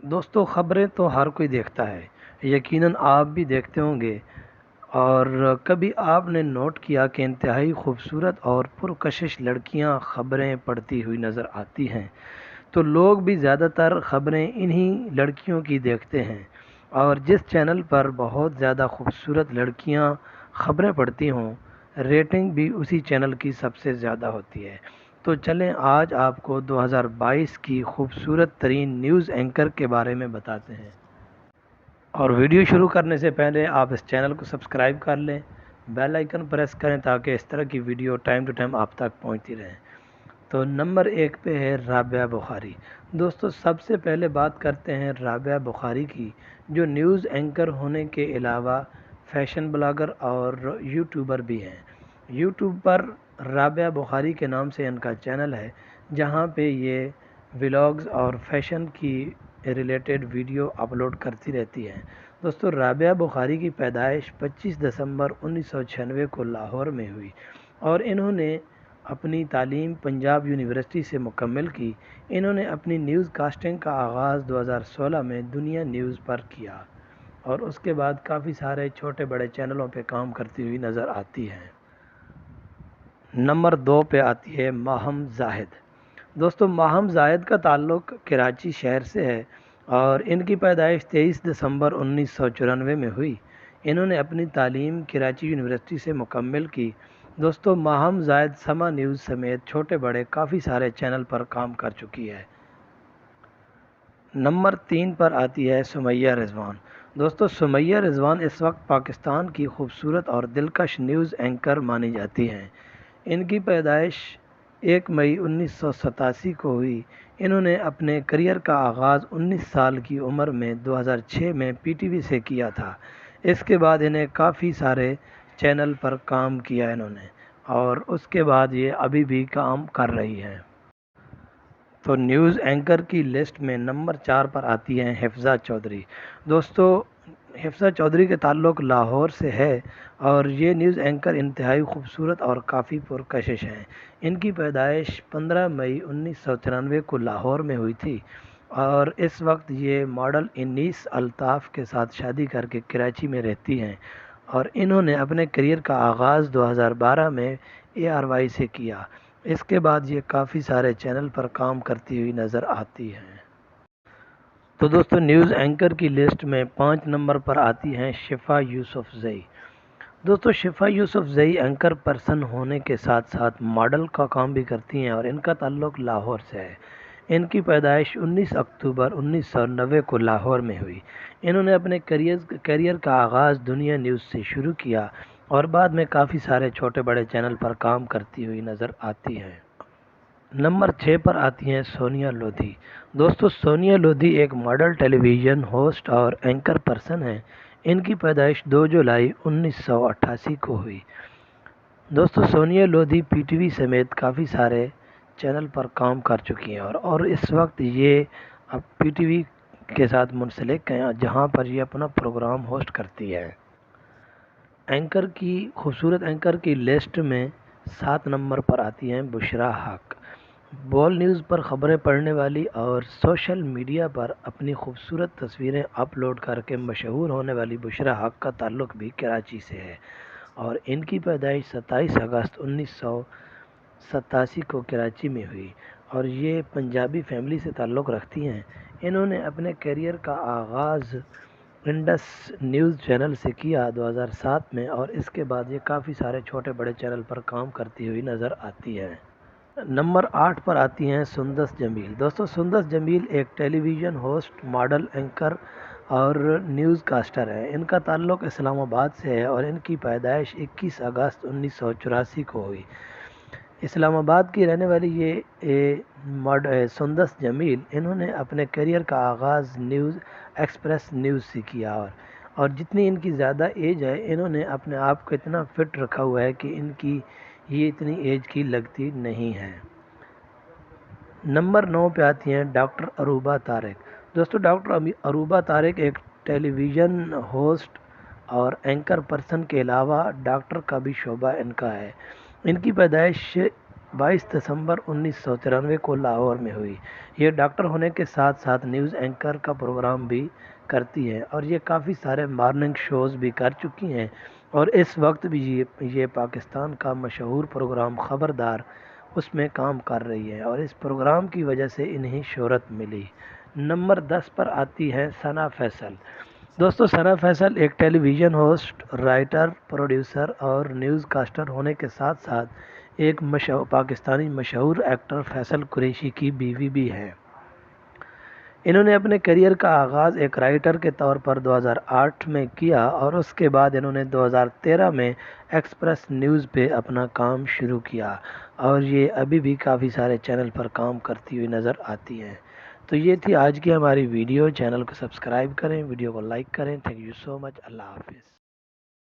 دوستو خبریں تو ہر کوئی دیکھتا ہے، یقیناً آپ بھی دیکھتے ہوں گے۔ اور کبھی آپ نے نوٹ کیا کہ انتہائی خوبصورت اور پرکشش لڑکیاں خبریں پڑھتی ہوئی نظر آتی ہیں؟ تو لوگ بھی زیادہ تر خبریں انہی لڑکیوں کی دیکھتے ہیں، اور جس چینل پر بہت زیادہ خوبصورت لڑکیاں خبریں پڑھتی ہوں، ریٹنگ بھی اسی چینل کی سب سے زیادہ ہوتی ہے۔ تو چلیں آج آپ کو 2022 کی خوبصورت ترین نیوز اینکر کے بارے میں بتاتے ہیں۔ اور ویڈیو شروع کرنے سے پہلے آپ اس چینل کو سبسکرائب کر لیں، بیل آئیکن پریس کریں تاکہ اس طرح کی ویڈیو ٹائم ٹو ٹائم آپ تک پہنچتی رہیں۔ تو نمبر 1 پہ ہے رابعہ بخاری۔ دوستو سب سے پہلے بات کرتے ہیں رابعہ بخاری کی، جو نیوز اینکر ہونے کے علاوہ فیشن بلاگر اور یوٹیوبر بھی ہیں۔ یوٹیوب پر رابعہ بخاری کے نام سے ان کا چینل ہے، جہاں پہ یہ ولاگز اور فیشن کی ریلیٹڈ ویڈیو اپلوڈ کرتی رہتی ہیں۔ دوستو رابعہ بخاری کی پیدائش 25 دسمبر 1996 کو لاہور میں ہوئی، اور انہوں نے اپنی تعلیم پنجاب یونیورسٹی سے مکمل کی۔ انہوں نے اپنی نیوز کاسٹنگ کا آغاز 2016 میں دنیا نیوز پر کیا، اور اس کے بعد کافی سارے چھوٹے بڑے چینلوں پہ کام کرتی ہوئی نظر آتی ہیں۔ نمبر 2 پہ آتی ہے ماہم زاہد۔ دوستو ماہم زاہد کا تعلق کراچی شہر سے ہے، اور ان کی پیدائش 23 دسمبر 1994 میں ہوئی۔ انہوں نے اپنی تعلیم کراچی یونیورسٹی سے مکمل کی۔ دوستو ماہم زاہد سما نیوز سمیت چھوٹے بڑے کافی سارے چینل پر کام کر چکی ہے۔ نمبر 3 پر آتی ہے سمیہ رضوان۔ دوستو سمیہ رضوان اس وقت پاکستان کی خوبصورت اور دلکش نیوز اینکر مانی جاتی ہیں۔ ان کی پیدائش 1 مئی 1987 کو ہوئی۔ انہوں نے اپنے کریئر کا آغاز 19 سال کی عمر میں 2006 میں پی ٹی وی سے کیا تھا۔ اس کے بعد انہیں کافی سارے چینل پر کام کیا انہوں نے، اور اس کے بعد یہ ابھی بھی کام کر رہی ہیں۔ تو نیوز اینکر کی لسٹ میں نمبر 4 پر آتی ہیں حفصہ چودھری۔ دوستو حفصہ چودھری کے تعلق لاہور سے ہے، اور یہ نیوز اینکر انتہائی خوبصورت اور کافی پرکشش ہیں۔ ان کی پیدائش 15 مئی 1993 کو لاہور میں ہوئی تھی، اور اس وقت یہ ماڈل انیس الطاف کے ساتھ شادی کر کے کراچی میں رہتی ہیں، اور انہوں نے اپنے کریئر کا آغاز 2012 میں اے آر وائی سے کیا۔ اس کے بعد یہ کافی سارے چینل پر کام کرتی ہوئی نظر آتی ہیں۔ تو دوستو نیوز اینکر کی لسٹ میں 5 نمبر پر آتی ہیں شفا یوسف زئی۔ دوستو شفا یوسف زئی اینکر پرسن ہونے کے ساتھ ساتھ ماڈل کا کام بھی کرتی ہیں، اور ان کا تعلق لاہور سے ہے۔ ان کی پیدائش 19 اکتوبر 1990 کو لاہور میں ہوئی۔ انہوں نے اپنے کیریئر کا آغاز دنیا نیوز سے شروع کیا، اور بعد میں کافی سارے چھوٹے بڑے چینل پر کام کرتی ہوئی نظر آتی ہیں۔ نمبر 6 پر آتی ہیں سونیا لودھی۔ دوستو سونیا لودھی ایک ماڈل ٹیلی ویژن ہوسٹ اور اینکر پرسن ہیں۔ ان کی پیدائش 2 جولائی 1988 کو ہوئی۔ دوستو Sonia Lodhi P T V سمیت کافی سارے چینل پر کام کر چکی ہیں، اور اس وقت یہ اب پی ٹی وی کے ساتھ منسلک ہیں، جہاں پر یہ اپنا پروگرام ہوسٹ کرتی ہے۔ اینکر کی خوبصورت اینکر کی لسٹ میں 7 نمبر پر آتی ہیں بشریٰ حق۔ بول نیوز پر خبریں پڑھنے والی اور سوشل میڈیا پر اپنی خوبصورت تصویریں اپلوڈ کر کے مشہور ہونے والی بشریٰ حق کا تعلق بھی کراچی سے ہے، اور ان کی پیدائش 27 اگست 1987 کو کراچی میں ہوئی، اور یہ پنجابی فیملی سے تعلق رکھتی ہیں۔ انہوں نے اپنے کیریئر کا آغاز انڈس نیوز چینل سے کیا 2007 میں، اور اس کے بعد یہ کافی سارے چھوٹے بڑے چینل پر کام کرتی ہوئی نظر آتی ہے۔ نمبر 8 پر آتی ہیں سندس جمیل۔ دوستو سندس جمیل ایک ٹیلی ویژن ہوسٹ، ماڈل، اینکر اور نیوز کاسٹر ہے۔ ان کا تعلق اسلام آباد سے ہے، اور ان کی پیدائش 21 اگست 1984 کو ہوئی۔ اسلام آباد کی رہنے والی یہ سندس جمیل، انہوں نے اپنے کیریئر کا آغاز نیوز ایکسپریس نیوز سے کیا، اور جتنی ان کی زیادہ ایج ہے، انہوں نے اپنے آپ کو اتنا فٹ رکھا ہوا ہے کہ ان کی یہ اتنی ایج کی لگتی نہیں ہے۔ نمبر 9 پہ آتی ہیں ڈاکٹر عروبہ طارق۔ دوستو ڈاکٹر عروبہ طارق ایک ٹیلی ویژن ہوسٹ اور اینکر پرسن کے علاوہ ڈاکٹر کا بھی شعبہ ان کا ہے۔ ان کی پیدائش 22 دسمبر 1993 کو لاہور میں ہوئی۔ یہ ڈاکٹر ہونے کے ساتھ ساتھ نیوز اینکر کا پروگرام بھی کرتی ہیں اور یہ کافی سارے مارننگ شوز بھی کر چکی ہیں، اور اس وقت بھی یہ پاکستان کا مشہور پروگرام خبردار اس میں کام کر رہی ہے، اور اس پروگرام کی وجہ سے انہیں شہرت ملی۔ نمبر 10 پر آتی ہے ثنا فیصل۔ دوستو ثنا فیصل ایک ٹیلی ویژن ہوسٹ، رائٹر، پروڈیوسر اور نیوز کاسٹر ہونے کے ساتھ ساتھ ایک پاکستانی مشہور ایکٹر فیصل قریشی کی بیوی بھی ہیں۔ انہوں نے اپنے کیریئر کا آغاز ایک رائٹر کے طور پر 2008 میں کیا، اور اس کے بعد انہوں نے 2013 میں ایکسپریس نیوز پہ اپنا کام شروع کیا، اور یہ ابھی بھی کافی سارے چینل پر کام کرتی ہوئی نظر آتی ہیں۔ تو یہ تھی آج کی ہماری ویڈیو۔ چینل کو سبسکرائب کریں، ویڈیو کو لائک کریں۔ تھینک یو سو مچ۔ اللہ حافظ۔